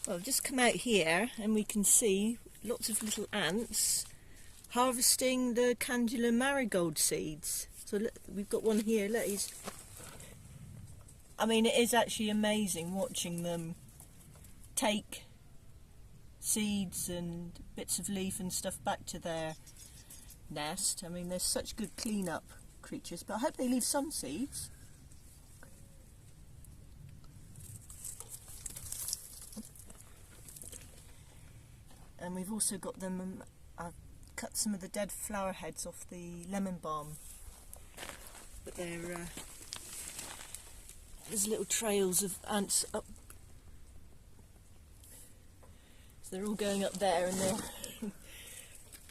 Well, I've just come out here and we can see lots of little ants harvesting the Candula marigold seeds. So look, we've got one here. Look, I mean, it is actually amazing watching them take seeds and bits of leaf and stuff back to their nest. I mean, they're such good clean-up creatures, but I hope they leave some seeds. And we've also got them, I've cut some of the dead flower heads off the lemon balm, but there's little trails of ants up, so they're all going up there and they're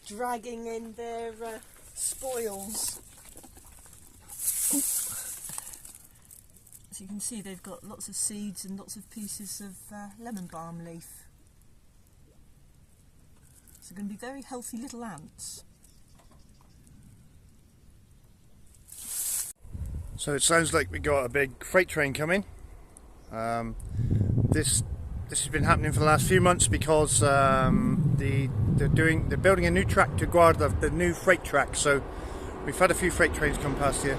dragging in their spoils. As you can see, they've got lots of seeds and lots of pieces of lemon balm leaf. So they're going to be very healthy little ants. So it sounds like we got a big freight train coming. This has been happening for the last few months because they're building a new track to Grotto, the new freight track. So we've had a few freight trains come past here.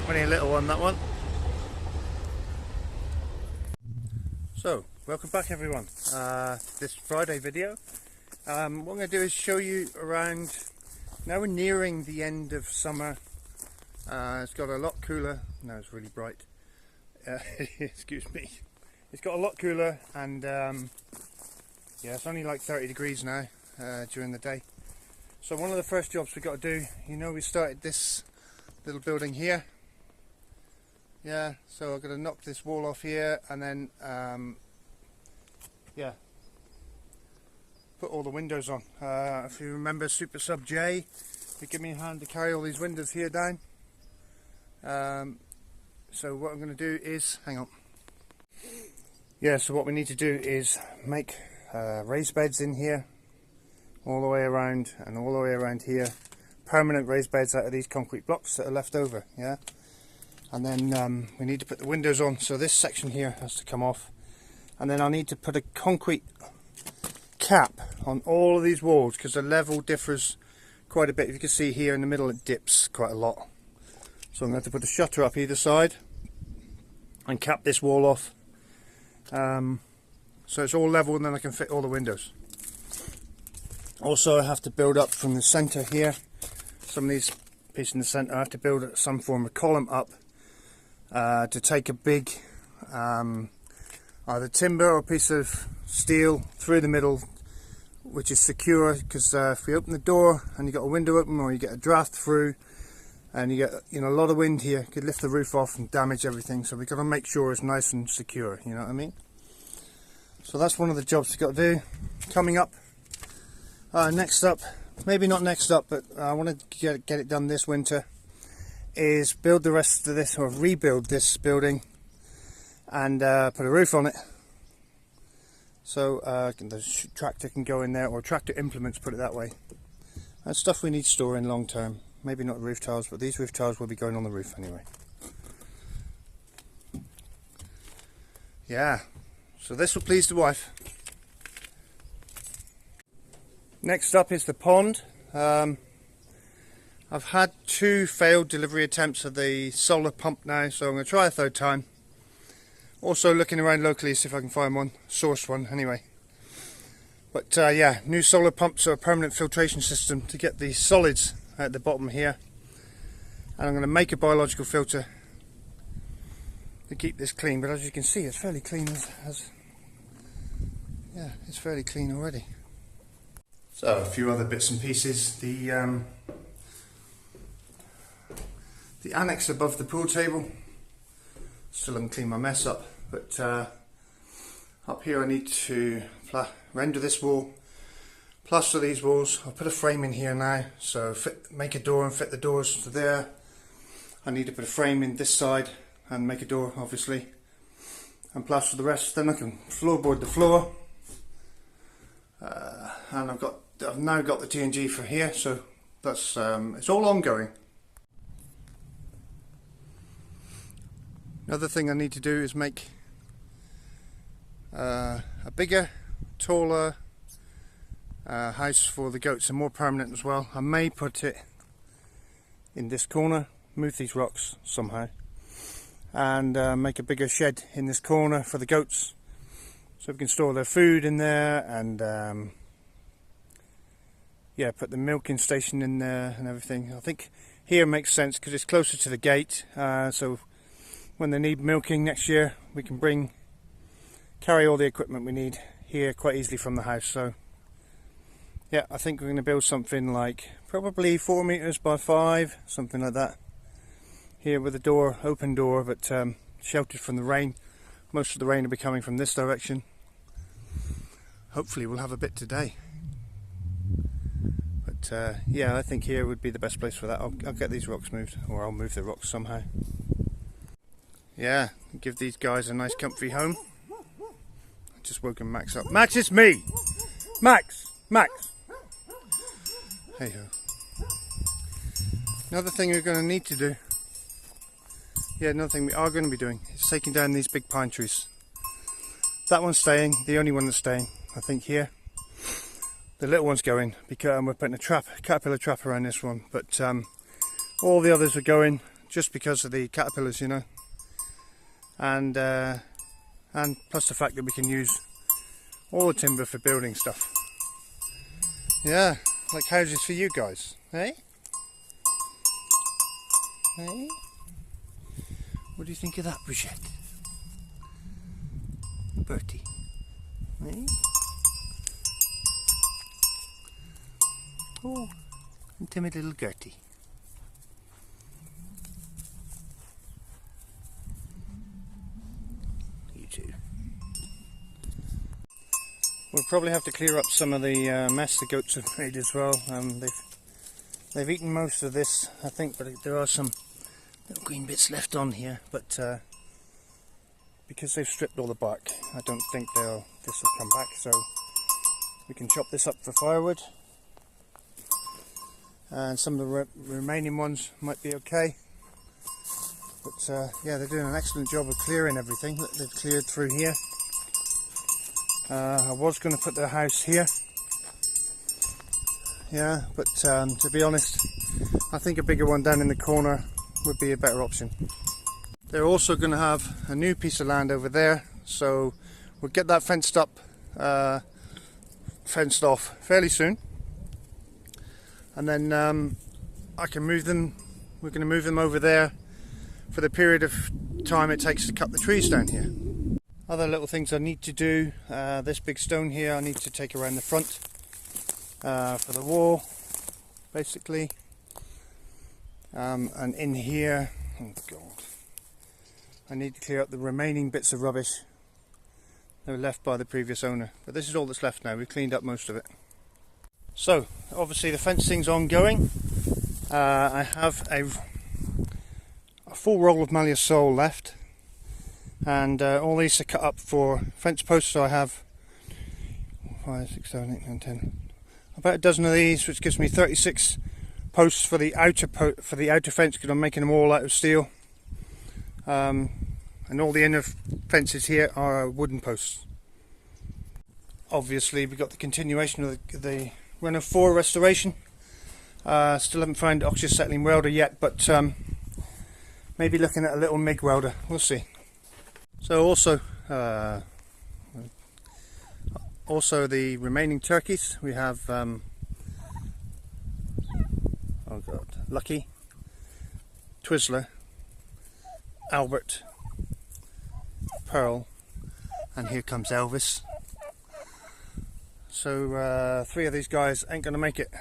Only a little one, that one. So, welcome back everyone. This Friday video. What I'm going to do is show you around. Now we're nearing the end of summer. It's got a lot cooler. No, it's really bright. Excuse me. It's got a lot cooler, and yeah, it's only like 30 degrees now during the day. So one of the first jobs we've got to do, you know, we started this little building here. Yeah, so I've got to knock this wall off here, and then yeah, put all the windows on. If you remember Super Sub J, he gave me a hand to carry all these windows here down. So what I'm going to do is, hang on. Yeah, so what we need to do is make raised beds in here, all the way around, and all the way around here. Permanent raised beds out of these concrete blocks that are left over. Yeah. And then we need to put the windows on, so this section here has to come off, and then I need to put a concrete cap on all of these walls because the level differs quite a bit. If you can see here in the middle, it dips quite a lot, so I'm going to have to put a shutter up either side and cap this wall off, so it's all level, and then I can fit all the windows. Also, I have to build up from the center here. Some of these pieces in the center I have to build some form of column up to take a big either timber or a piece of steel through the middle, which is secure, because if we open the door and you got a window open, or you get a draft through and you get, you know, a lot of wind here, could lift the roof off and damage everything. So we've got to make sure it's nice and secure, you know what I mean? So that's one of the jobs we've got to do. Coming up, next up, maybe not next up, but I want to get it done this winter, is build the rest of this, or rebuild this building, and put a roof on it, so the tractor can go in there, or tractor implements, put it that way. That's stuff we need storing long term. Maybe not roof tiles, but these roof tiles will be going on the roof anyway. Yeah, so this will please the wife. Next up is the pond. I've had 2 failed delivery attempts of the solar pump now, so I'm going to try a third time. Also looking around locally to see if I can find one, source one anyway. But yeah, new solar pumps are a permanent filtration system to get the solids at the bottom here. And I'm going to make a biological filter to keep this clean, but as you can see, it's fairly clean yeah, it's fairly clean already. So a few other bits and pieces. The annex above the pool table, still haven't cleaned my mess up, but up here I need to render this wall, plaster these walls. I'll put a frame in here now, so make a door and fit the doors to there. I need to put a frame in this side and make a door, obviously, and plaster the rest. Then I can floorboard the floor, and I've now got the TNG for here, so that's it's all ongoing. Another thing I need to do is make a bigger, taller house for the goats, and more permanent as well. I may put it in this corner, move these rocks somehow, and make a bigger shed in this corner for the goats, so we can store their food in there, and yeah, put the milking station in there and everything. I think here makes sense because it's closer to the gate, so when they need milking next year, we can carry all the equipment we need here quite easily from the house. So yeah, I think we're going to build something like probably 4 meters by 5, something like that, here with a door, open door, but sheltered from the rain. Most of the rain will be coming from this direction. Hopefully we'll have a bit today, but yeah, I think here would be the best place for that. I'll get these rocks moved, or I'll move the rocks somehow. Yeah, give these guys a nice comfy home. I just woken Max up. Max, it's me! Max! Max! Hey ho. Another thing we're going to need to do, another thing we are going to be doing is taking down these big pine trees. That one's staying, the only one that's staying, I think, here. The little one's going because we're putting a caterpillar trap around this one, but all the others are going just because of the caterpillars, you know. And plus the fact that we can use all the timber for building stuff. Yeah, like houses for you guys, eh? Hey? What do you think of that, Brigitte? Bertie? Eh? Oh, timid little Gertie. You too. We'll probably have to clear up some of the mess the goats have made as well. They've eaten most of this, I think, but there are some little green bits left on here. But because they've stripped all the bark, I don't think this will come back. So we can chop this up for firewood, and some of the remaining ones might be okay. But yeah, they're doing an excellent job of clearing everything that they've cleared through here. I was going to put the house here. Yeah, but to be honest, I think a bigger one down in the corner would be a better option. They're also going to have a new piece of land over there, so we'll get that fenced up, fenced off fairly soon, and then I can move them. We're going to move them over there for the period of time it takes to cut the trees down here. Other little things I need to do, this big stone here I need to take around the front for the wall, basically, and in here, oh god, I need to clear up the remaining bits of rubbish that were left by the previous owner, but this is all that's left now. We've cleaned up most of it. So obviously the fencing's ongoing. I have a full roll of Malleusol left, and all these are cut up for fence posts. So I have 5, 6, 7, 8, 9, 10, about a dozen of these, which gives me 36 posts for the outer fence, because I'm making them all out of steel, and all the inner fences here are wooden posts. Obviously we've got the continuation of the Renault 4 restoration. Still haven't found oxyacetylene welder yet, but maybe looking at a little MIG welder, we'll see. So also the remaining turkeys, we have oh god, Lucky, Twizzler, Albert, Pearl, and here comes Elvis. So 3 of these guys ain't going to make it.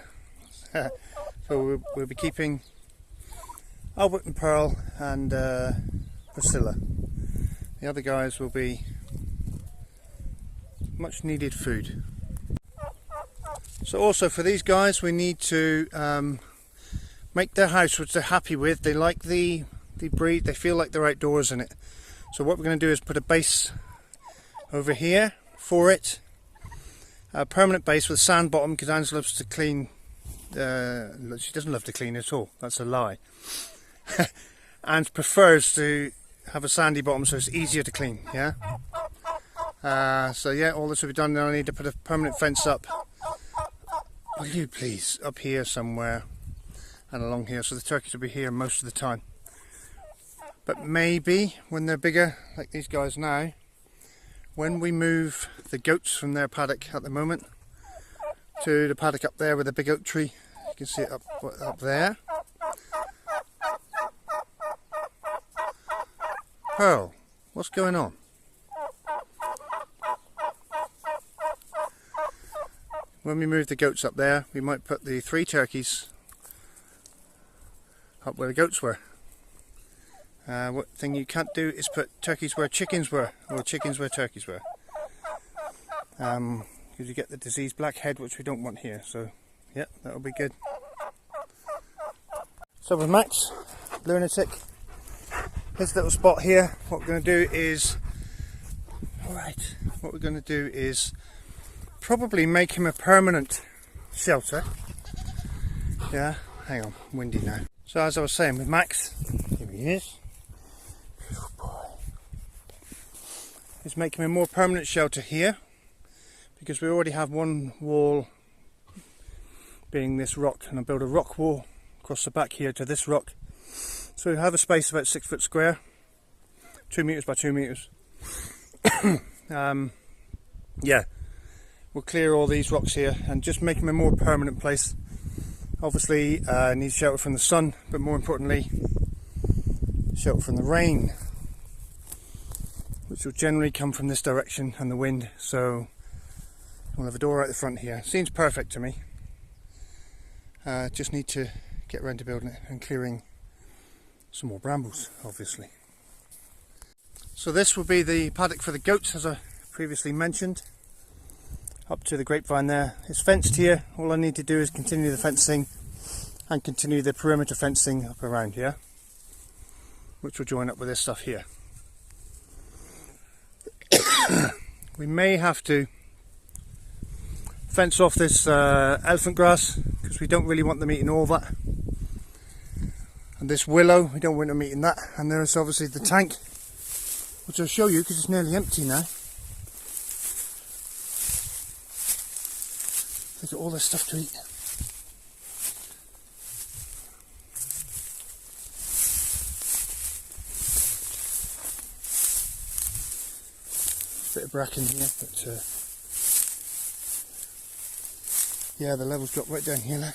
So we'll be keeping Albert and Pearl and Priscilla. The other guys will be much needed food. So also for these guys we need to make their house which they're happy with. They like the breed, they feel like they're outdoors in it. So what we're going to do is put a base over here for it, a permanent base with sand bottom, because Ange loves to clean she doesn't love to clean at all. That's a lie. And prefers to have a sandy bottom so it's easier to clean. Yeah. So yeah, all this will be done. Now I need to put a permanent fence up. Will you please, up here somewhere and along here, so the turkeys will be here most of the time. But maybe when they're bigger, like these guys now, when we move the goats from their paddock at the moment to the paddock up there with the big oak tree, you can see it up there. Pearl, what's going on? When we move the goats up there, we might put the 3 turkeys up where the goats were. What thing you can't do is put turkeys where chickens were, or chickens where turkeys were. Because you get the disease blackhead, which we don't want here. So, yeah, that'll be good. So with Max, lunatic, his little spot here, what we're going to do is, probably make him a permanent shelter. Yeah, hang on, windy now. So as I was saying with Max, here he is. Good boy. Is make him a more permanent shelter here, because we already have one wall being this rock, and I build a rock wall across the back here to this rock. So we have a space about 6 foot square, 2 meters by 2 meters. Yeah, we'll clear all these rocks here and just make them a more permanent place. Obviously needs shelter from the sun, but more importantly shelter from the rain, which will generally come from this direction and the wind. So we'll have a door out the front here. Seems perfect to me. Just need to get around to building it and clearing some more brambles, obviously. So this will be the paddock for the goats, as I previously mentioned, up to the grapevine there. It's fenced here. All I need to do is continue the fencing and continue the perimeter fencing up around here, which will join up with this stuff here. We may have to fence off this elephant grass, because we don't really want them eating all that. And this willow, we don't want them eating that. And there's obviously the tank, which I'll show you because it's nearly empty now. Look at all this stuff to eat. Bit of bracken here, but yeah, the levels drop right down here, look.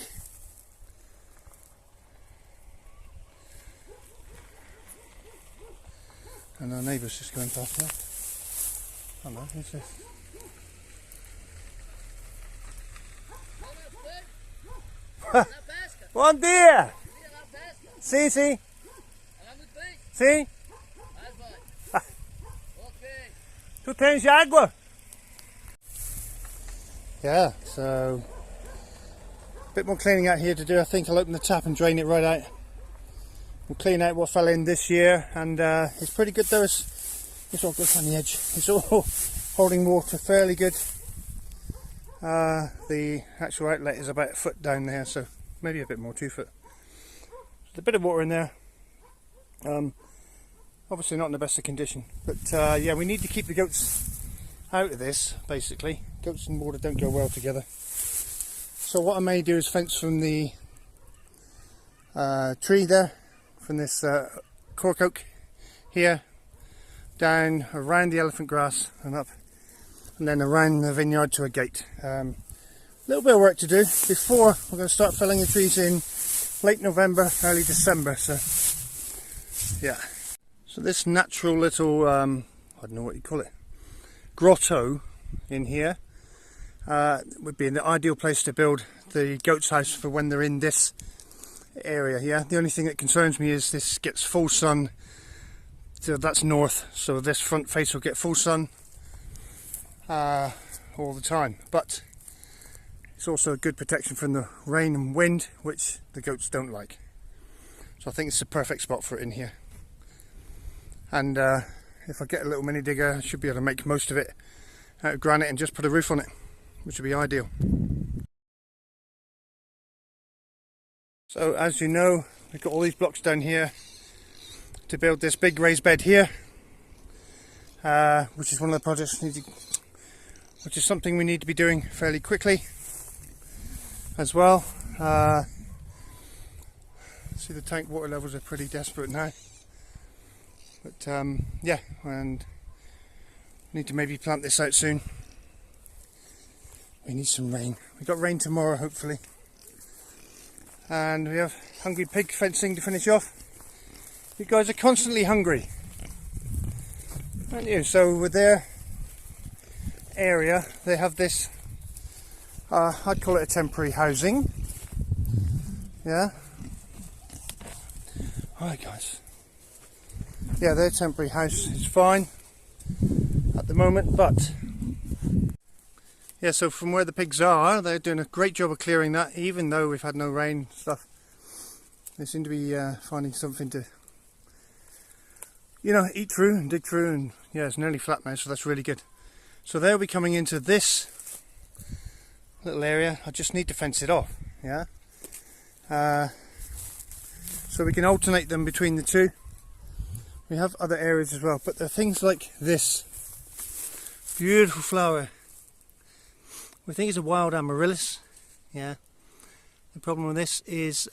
And our neighbour's just going past there. Oh no, who's this? Bom dia! Sim, sim. Sim. Tu tens água? Yeah, so a bit more cleaning out here to do. I think I'll open the tap and drain it right out. We'll clean out what fell in this year, and it's pretty good though. It's all good on the edge. It's all holding water fairly good. The actual outlet is about a foot down there, so maybe a bit more, 2 foot. There's a bit of water in there. Obviously not in the best of condition, but yeah, we need to keep the goats out of this, basically. Goats and water don't go well together. So what I may do is fence from the tree there, from this cork oak here, down around the elephant grass and up, and then around the vineyard to a gate. A little bit of work to do before we're going to start filling the trees in late November, early December. So yeah. So this natural little, I don't know what you call it, grotto in here would be the ideal place to build the goat's house for when they're in this area here. The only thing that concerns me is this gets full sun, so that's north, so this front face will get full sun all the time, but it's also a good protection from the rain and wind, which the goats don't like. So I think it's the perfect spot for it in here. And if I get a little mini digger, I should be able to make most of it out of granite and just put a roof on it, which would be ideal. So as you know, we've got all these blocks down here to build this big raised bed here, which is one of the projects which is something we need to be doing fairly quickly as well. See, the tank water levels are pretty desperate now, but yeah, and need to maybe plant this out soon. We need some rain. We got rain tomorrow hopefully, and we have hungry pig fencing to finish off. You guys are constantly hungry, aren't you? So with their area, they have this, I'd call it a temporary housing. Yeah. Alright guys. Yeah, their temporary house is fine at the moment, but yeah, so from where the pigs are, they're doing a great job of clearing that, even though we've had no rain and stuff. They seem to be finding something to, you know, eat through and dig through, and yeah, it's nearly flat now, so that's really good. So they'll be coming into this little area. I just need to fence it off, yeah. So we can alternate them between the two. We have other areas as well, but there are things like this beautiful flower. We think it's a wild amaryllis, yeah. The problem with this is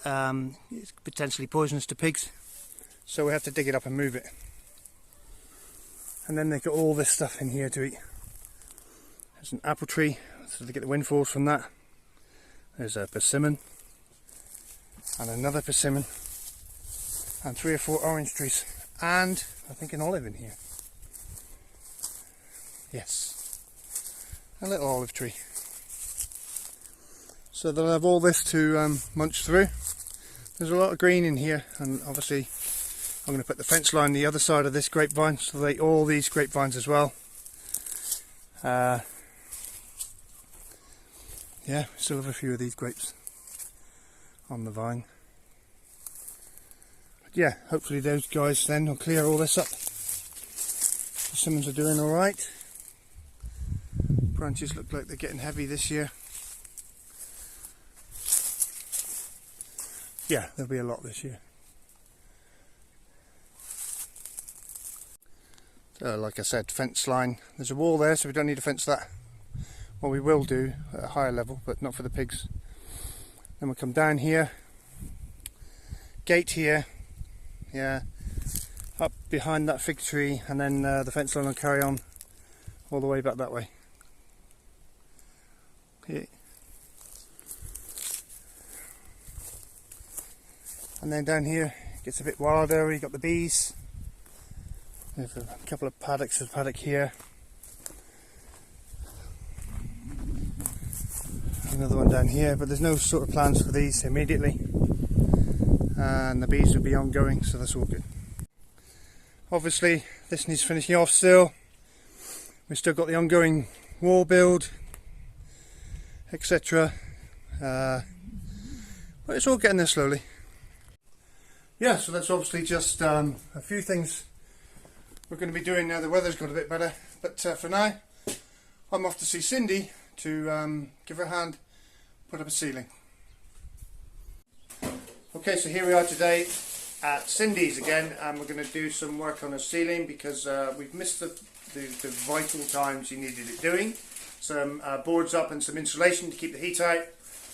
it's potentially poisonous to pigs, so we have to dig it up and move it. And then they've got all this stuff in here to eat. There's an apple tree, so they get the windfalls from that. There's a persimmon, and another persimmon, and 3 or 4 orange trees, and I think an olive in here. Yes, a little olive tree. So they'll have all this to munch through. There's a lot of green in here, and obviously I'm going to put the fence line the other side of this grapevine, so they eat all these grapevines as well. Yeah, we still have a few of these grapes on the vine. But yeah, hopefully those guys then will clear all this up. The persimmons are doing alright. Branches look like they're getting heavy this year. Yeah, there'll be a lot this year. So like I said, fence line. There's a wall there, so we don't need to fence that. Well, we will do at a higher level, but not for the pigs. Then we'll come down here, gate here, yeah, up behind that fig tree, and then the fence line will carry on all the way back that way. Okay. And then down here it gets a bit wilder. You've got the bees. There's a couple of paddocks. There's a paddock here. Another one down here, but there's no sort of plans for these immediately, and the bees will be ongoing, so that's all good. Obviously this needs finishing off still. We've still got the ongoing wall build, etc. But it's all getting there slowly. Yeah, so that's obviously just a few things we're going to be doing now the weather's got a bit better, but for now I'm off to see Cindy to give her a hand put up a ceiling. Okay, so here we are today at Cindy's again, and we're going to do some work on a ceiling because we've missed the vital times you needed it doing. Some boards up and some insulation to keep the heat out,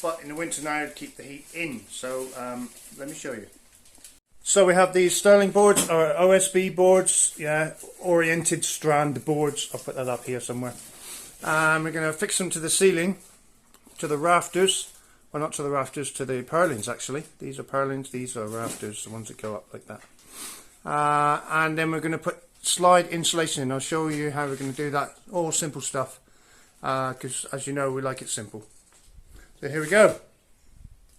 but in the winter now to keep the heat in. So let me show you. So we have these Sterling boards, or OSB boards, yeah, oriented strand boards. I'll put that up here somewhere. And we're going to fix them to the ceiling, to the rafters. Well, not to the rafters, to the purlins actually. These are purlins, these are rafters, the ones that go up like that. And then we're going to put slide insulation in. I'll show you how we're going to do that. All simple stuff, because as you know, we like it simple. So here we go.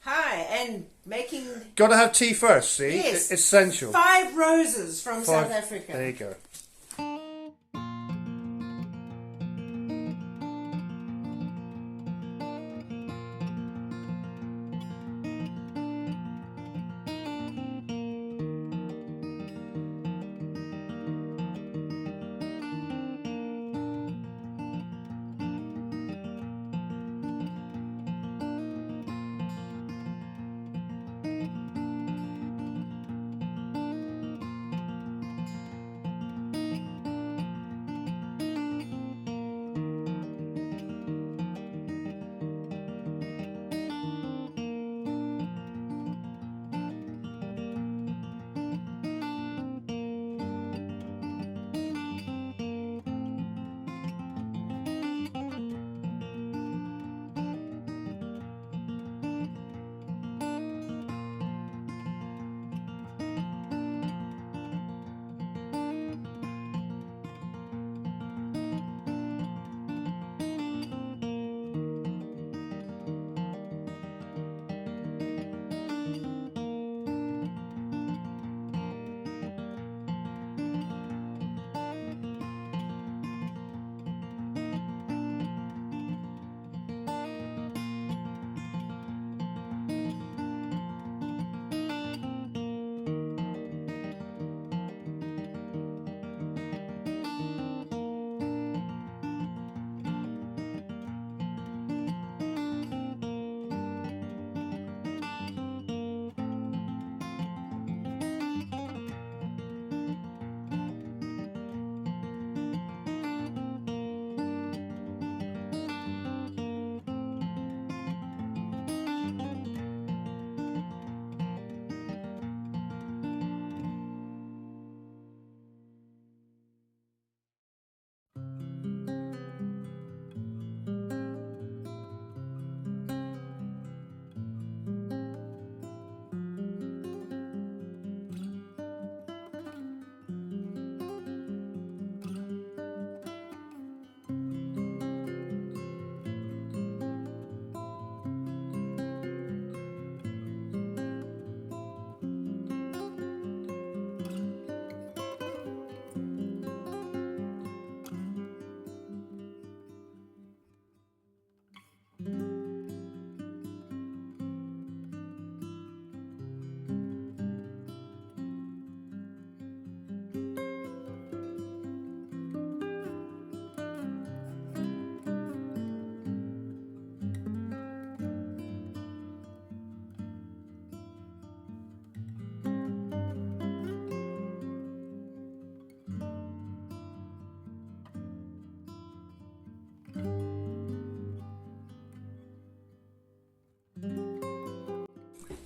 Hi, and making... Got to have tea first, see? Yes. It's essential. 5 roses from South Africa. There you go.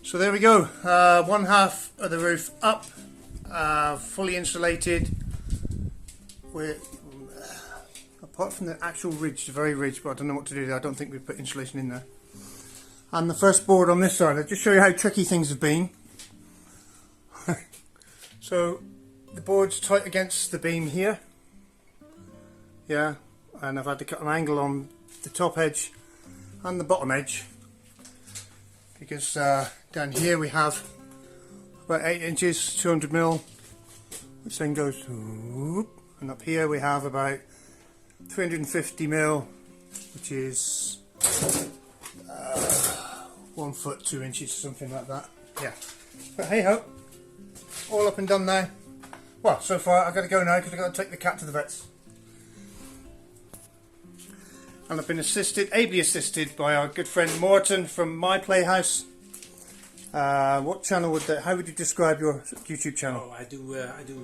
So there we go, one half of the roof up, fully insulated. We're, apart from the actual ridge, the very ridge, but I don't know what to do there. I don't think we've put insulation in there. And the first board on this side, I'll just show you how tricky things have been. So the board's tight against the beam here, yeah, and I've had to cut an angle on the top edge and the bottom edge, because down here we have about 8 inches, 200mm, which then goes to, and up here we have about 350mm, which is 1 foot 2 inches, something like that. Yeah, but hey ho, all up and done now. Well, so far I've got to go now because I've got to take the cat to the vets. And I've been ably assisted by our good friend Morten from My Playhouse. What channel would that? How would you describe your YouTube channel? Oh, I do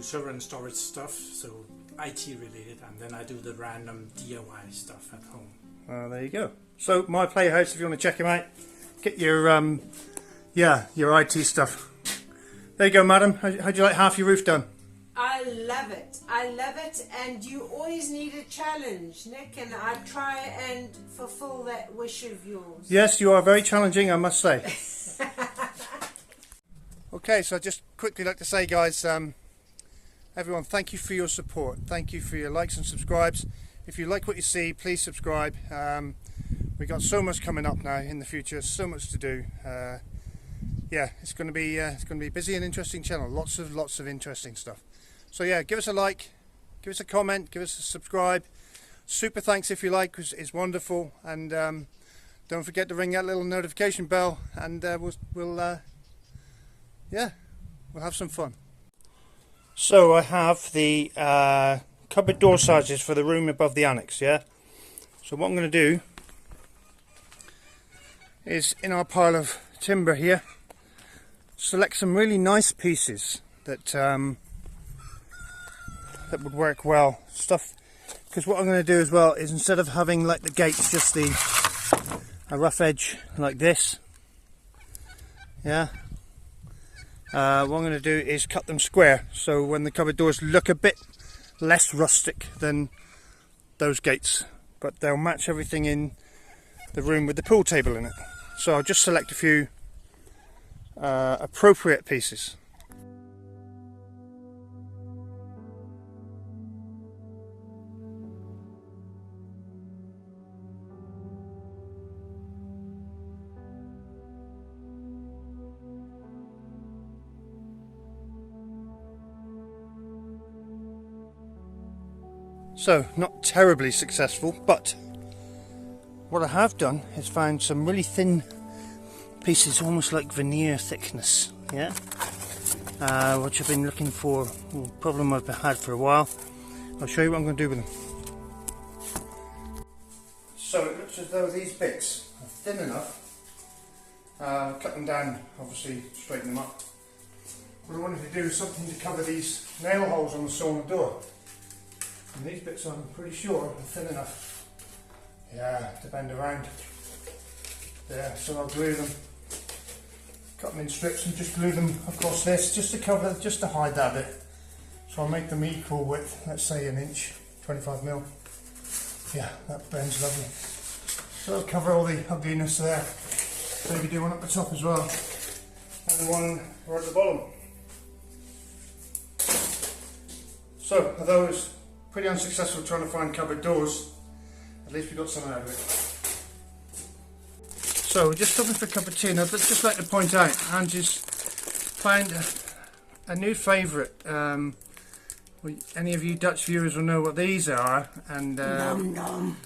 server and storage stuff, so IT related, and then I do the random DIY stuff at home. There you go. So My Playhouse, if you want to check him out, get your your IT stuff. There you go, madam. How'd you like half your roof done? I love it. I love it, and you always need a challenge, Nick, and I try and fulfill that wish of yours. Yes, you are very challenging, I must say. Okay, so I'd just quickly like to say, guys, everyone, thank you for your support. Thank you for your likes and subscribes. If you like what you see, please subscribe. We've got so much coming up now in the future, so much to do. Yeah, it's going to be busy and interesting channel. Lots of interesting stuff. So yeah, give us a like, give us a comment, give us a subscribe. Super thanks if you like, because it's wonderful. And don't forget to ring that little notification bell, and we'll have some fun. So I have the cupboard door sizes for the room above the annex. Yeah. So what I'm going to do is, in our pile of timber here, select some really nice pieces that that would work well. Stuff, because what I'm going to do as well is, instead of having like the gates just a rough edge like this, yeah, what I'm going to do is cut them square, so when the cupboard doors look a bit less rustic than those gates, but they'll match everything in the room with the pool table in it. So I'll just select a few appropriate pieces. So, not terribly successful, but what I have done is found some really thin pieces, almost like veneer thickness, yeah, which I've been looking for, a problem I've had for a while. I'll show you what I'm going to do with them. So it looks as though these bits are thin enough. Cut them down, obviously straighten them up. What I wanted to do is something to cover these nail holes on the sauna door. And these bits, I'm pretty sure, are thin enough, yeah, to bend around. There, so I'll glue them, cut them in strips and just glue them across this, just to cover, just to hide that bit. So I'll make them equal width, let's say 1 inch, 25mm. Yeah, that bends lovely. So I'll cover all the ugliness there. Maybe do one at the top as well, and one right at the bottom. So, although it's pretty unsuccessful trying to find cupboard doors, at least we got some out of it. So we're just stopping for a cup of tea, and I'd just like to point out, Angie's found a new favourite. Any of you Dutch viewers will know what these are, and Nom nom.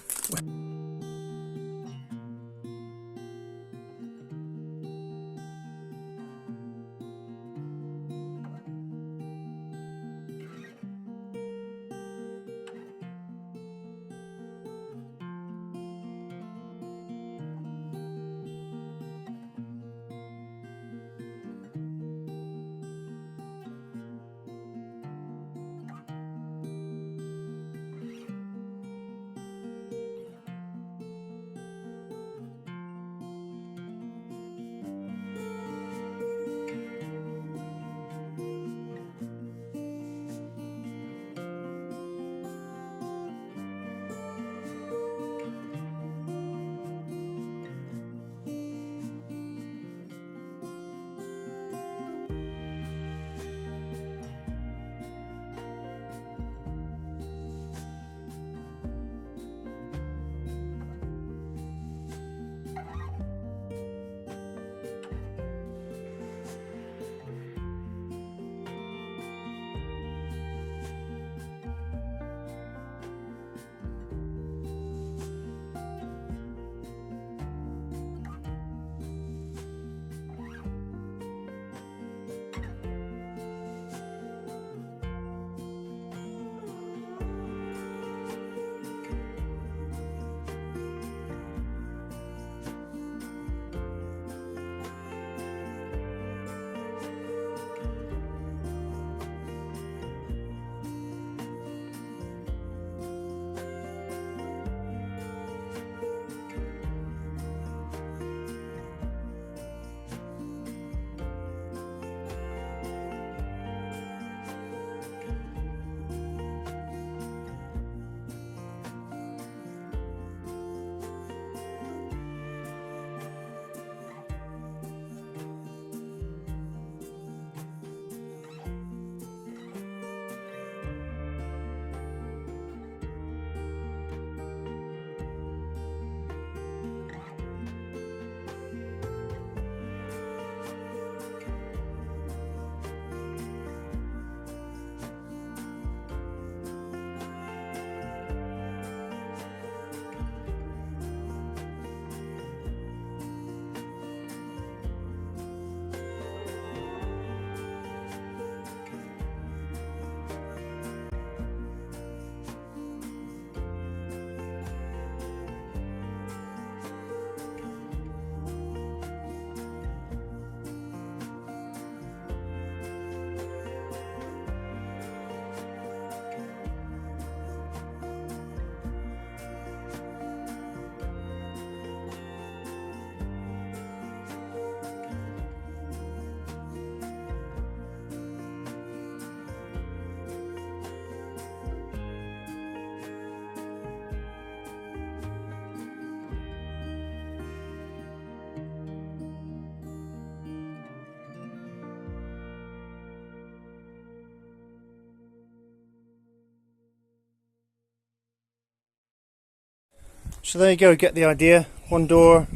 So there you go, get the idea. One door,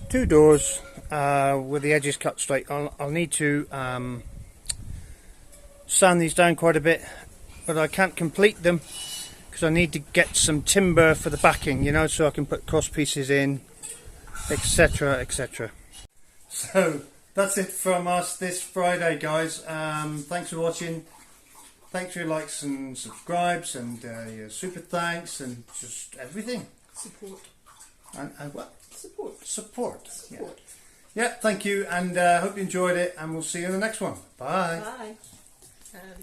two doors with the edges cut straight. I'll need to sand these down quite a bit, but I can't complete them because I need to get some timber for the backing, you know, so I can put cross pieces in, etc, etc. So that's it from us this Friday, guys. Thanks for watching. Thanks for your likes and subscribes and your super thanks and just everything. Support. And what? Support. Support. Support. Yeah, thank you, and hope you enjoyed it, and we'll see you in the next one. Bye. Bye.